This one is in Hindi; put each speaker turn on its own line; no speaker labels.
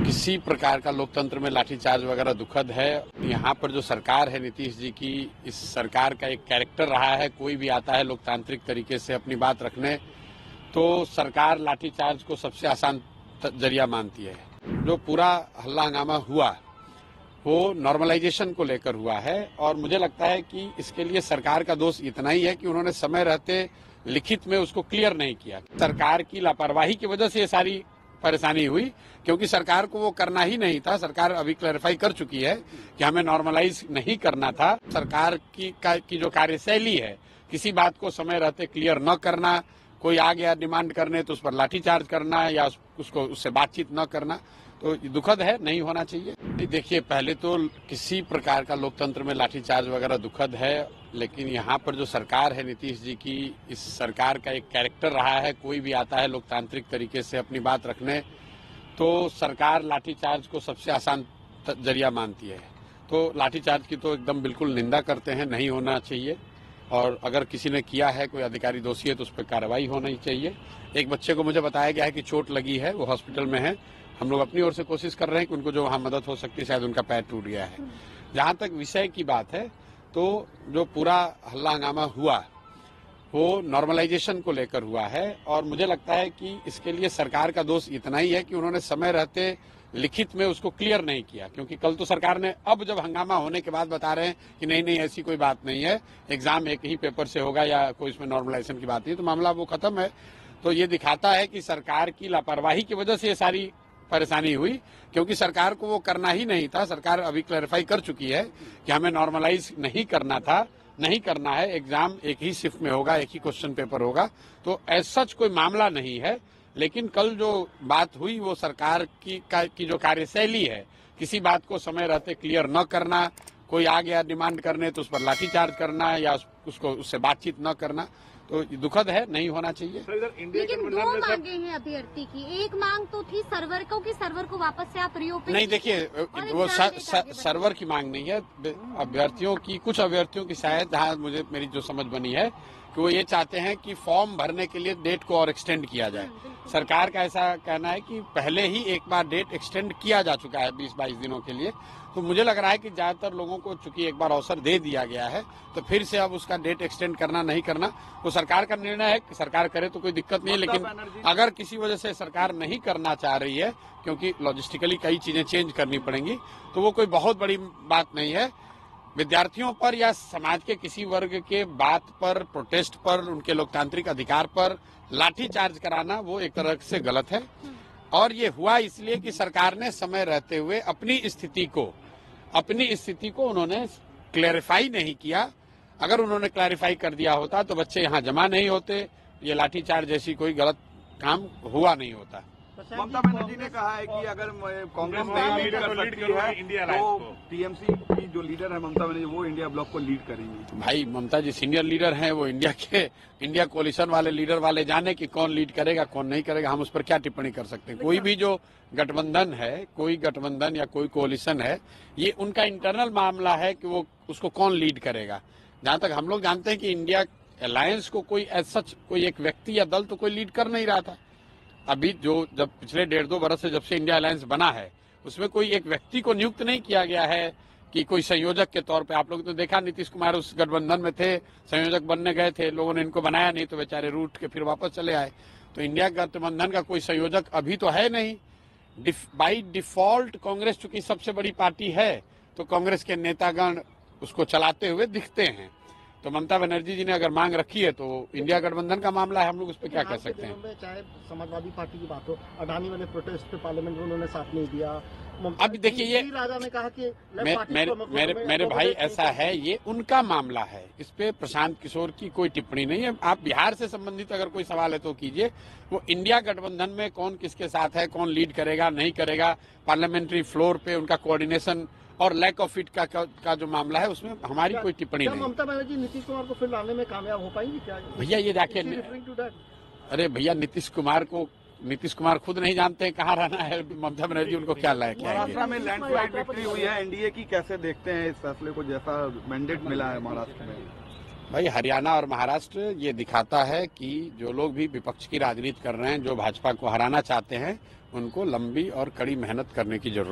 किसी प्रकार का लोकतंत्र में लाठीचार्ज वगैरह दुखद है। यहाँ पर जो सरकार है नीतीश जी की, इस सरकार का एक कैरेक्टर रहा है, कोई भी आता है लोकतांत्रिक तरीके से अपनी बात रखने तो सरकार लाठीचार्ज को सबसे आसान जरिया मानती है। जो पूरा हल्ला हंगामा हुआ वो नॉर्मलाइजेशन को लेकर हुआ है और मुझे लगता है कि इसके लिए सरकार का दोष इतना ही है कि उन्होंने समय रहते लिखित में उसको क्लियर नहीं किया। सरकार की लापरवाही की वजह से ये सारी परेशानी हुई, क्योंकि सरकार को वो करना ही नहीं था। सरकार अभी क्लैरिफाई कर चुकी है कि हमें नॉर्मलाइज नहीं करना था। सरकार की जो कार्यशैली है, किसी बात को समय रहते क्लियर न करना, कोई आ गया डिमांड करने तो उस पर लाठीचार्ज करना या उससे बातचीत न करना, तो दुखद है, नहीं होना चाहिए। देखिए, पहले तो किसी प्रकार का लोकतंत्र में लाठीचार्ज वगैरह दुखद है, लेकिन यहाँ पर जो सरकार है नीतीश जी की, इस सरकार का एक कैरेक्टर रहा है, कोई भी आता है लोकतांत्रिक तरीके से अपनी बात रखने तो सरकार लाठीचार्ज को सबसे आसान जरिया मानती है। तो लाठीचार्ज की तो एकदम बिल्कुल निंदा करते हैं, नहीं होना चाहिए। और अगर किसी ने किया है, कोई अधिकारी दोषी है तो उस पर कार्रवाई होनी चाहिए। एक बच्चे को मुझे बताया गया है कि चोट लगी है, वो हॉस्पिटल में है। हम लोग अपनी ओर से कोशिश कर रहे हैं कि उनको जो वहाँ मदद हो सकती है, शायद उनका पैर टूट गया है। जहाँ तक विषय की बात है, तो जो पूरा हल्ला हंगामा हुआ वो नॉर्मलाइजेशन को लेकर हुआ है और मुझे लगता है कि इसके लिए सरकार का दोष इतना ही है कि उन्होंने समय रहते लिखित में उसको क्लियर नहीं किया। क्योंकि कल तो सरकार ने, अब जब हंगामा होने के बाद बता रहे हैं कि नहीं ऐसी कोई बात नहीं है, एग्जाम एक ही पेपर से होगा या कोई इसमें नॉर्मलाइजेशन की बात नहीं, तो मामला वो खत्म है। तो ये दिखाता है कि सरकार की लापरवाही की वजह से ये सारी परेशानी हुई, क्योंकि सरकार को वो करना ही नहीं था। सरकार अभी क्लैरिफाई कर चुकी है कि हमें नॉर्मलाइज नहीं करना था, नहीं करना है, एग्जाम एक ही शिफ्ट में होगा, एक ही क्वेश्चन पेपर होगा। तो एज सच कोई मामला नहीं है। लेकिन कल जो बात हुई वो सरकार की जो कार्यशैली है, किसी बात को समय रहते क्लियर न करना, कोई आ गया डिमांड करने तो उस पर लाठीचार्ज करना या उससे बातचीत न करना, तो दुखद है, नहीं होना चाहिए।
लेकिन दो मांगे हैं अभ्यर्थी की। एक मांग तो थी सर्वर को वापस से आप रिओपन
नहीं, देखिए वो सर्वर की मांग नहीं है। अभ्यर्थियों की, कुछ अभ्यर्थियों की शायद, जहाँ मुझे मेरी जो समझ बनी है कि वो ये चाहते हैं कि फॉर्म भरने के लिए डेट को और एक्सटेंड किया जाए। सरकार का ऐसा कहना है कि पहले ही एक बार डेट एक्सटेंड किया जा चुका है 20-22 दिनों के लिए। तो मुझे लग रहा है कि ज्यादातर लोगों को चूंकि एक बार अवसर दे दिया गया है तो फिर से अब उसका डेट एक्सटेंड करना नहीं करना वो सरकार का निर्णय है। कि सरकार करे तो कोई दिक्कत नहीं है, लेकिन अगर किसी वजह से सरकार नहीं करना चाह रही है, क्योंकि लॉजिस्टिकली कई चीजें चेंज करनी पड़ेंगी, तो वो कोई बहुत बड़ी बात नहीं है। विद्यार्थियों पर या समाज के किसी वर्ग के बात पर, प्रोटेस्ट पर, उनके लोकतांत्रिक अधिकार पर लाठीचार्ज कराना वो एक तरह से गलत है। और ये हुआ इसलिए कि सरकार ने समय रहते हुए अपनी स्थिति को उन्होंने क्लैरिफाई नहीं किया। अगर उन्होंने क्लैरिफाई कर दिया होता तो बच्चे यहाँ जमा नहीं होते, ये लाठीचार्ज जैसी कोई गलत काम हुआ नहीं होता।
ममता बनर्जी ने कहा है कि अगर कांग्रेस नहीं लीड कर सकती है तो टीएमसी की जो लीडर है ममता बनर्जी, वो इंडिया ब्लॉक को लीड करेंगी।
भाई, ममता जी सीनियर लीडर हैं, वो इंडिया कोalition वाले लीडर वाले जाने कि कौन लीड करेगा कौन नहीं करेगा, हम उस पर क्या टिप्पणी कर सकते हैं। कोई भी जो गठबंधन है, कोई गठबंधन या कोई कोalition है, ये उनका इंटरनल मामला है कि वो उसको कौन लीड करेगा। जहां तक हम लोग जानते हैं कि इंडिया अलायंस को कोई एज सच कोई एक व्यक्ति या दल तो कोई लीड कर नहीं रहा था। अभी जब पिछले 1.5-2 बरस से जब से इंडिया अलायंस बना है, उसमें कोई एक व्यक्ति को नियुक्त नहीं किया गया है कि कोई संयोजक के तौर पे। आप लोग तो देखा, नीतीश कुमार उस गठबंधन में थे, संयोजक बनने गए थे, लोगों ने इनको बनाया नहीं तो बेचारे रूठ के फिर वापस चले आए। तो इंडिया गठबंधन का कोई संयोजक अभी तो है नहीं। बाई डिफॉल्ट कांग्रेस चूंकि सबसे बड़ी पार्टी है तो कांग्रेस के नेतागण उसको चलाते हुए दिखते हैं। तो ममता बनर्जी जी ने अगर मांग रखी है तो इंडिया गठबंधन का मामला है, हम लोग उस पर क्या कह सकते हैं।
चाहे समाजवादी पार्टी की बात हो, अडानी वाले प्रोटेस्ट पे पार्लियामेंट में उन्होंने साथ नहीं दिया।
अब देखिए, ये
राजा ने कहा कि
मेरे भाई ऐसा है, ये उनका मामला है, इस पे प्रशांत किशोर की कोई टिप्पणी नहीं है। आप बिहार से संबंधित अगर कोई सवाल है तो कीजिए। वो इंडिया गठबंधन में कौन किसके साथ है, कौन लीड करेगा नहीं करेगा, पार्लियामेंट्री फ्लोर पे उनका कोऑर्डिनेशन और लैक ऑफ इट का जो मामला है, उसमें हमारी कोई टिप्पणी नहीं।
ममता बनर्जी नीतीश कुमार को फिर लाने में कामयाब हो पाएंगी क्या?
भैया ये देखिए, अरे भैया, नीतीश कुमार खुद नहीं जानते हैं कहाँ रहना है, ममता बनर्जी उनको क्या लायक है।
महाराष्ट्र में लैंडस्लाइड विक्ट्री हुई है एनडीए की, कैसे देखते हैं इस फैसले को, जैसा मैंडेट मिला है महाराष्ट्र में?
भाई हरियाणा और महाराष्ट्र ये दिखाता है कि जो लोग भी विपक्ष की राजनीति कर रहे हैं, जो भाजपा को हराना चाहते हैं, उनको लंबी और कड़ी मेहनत करने की जरूरत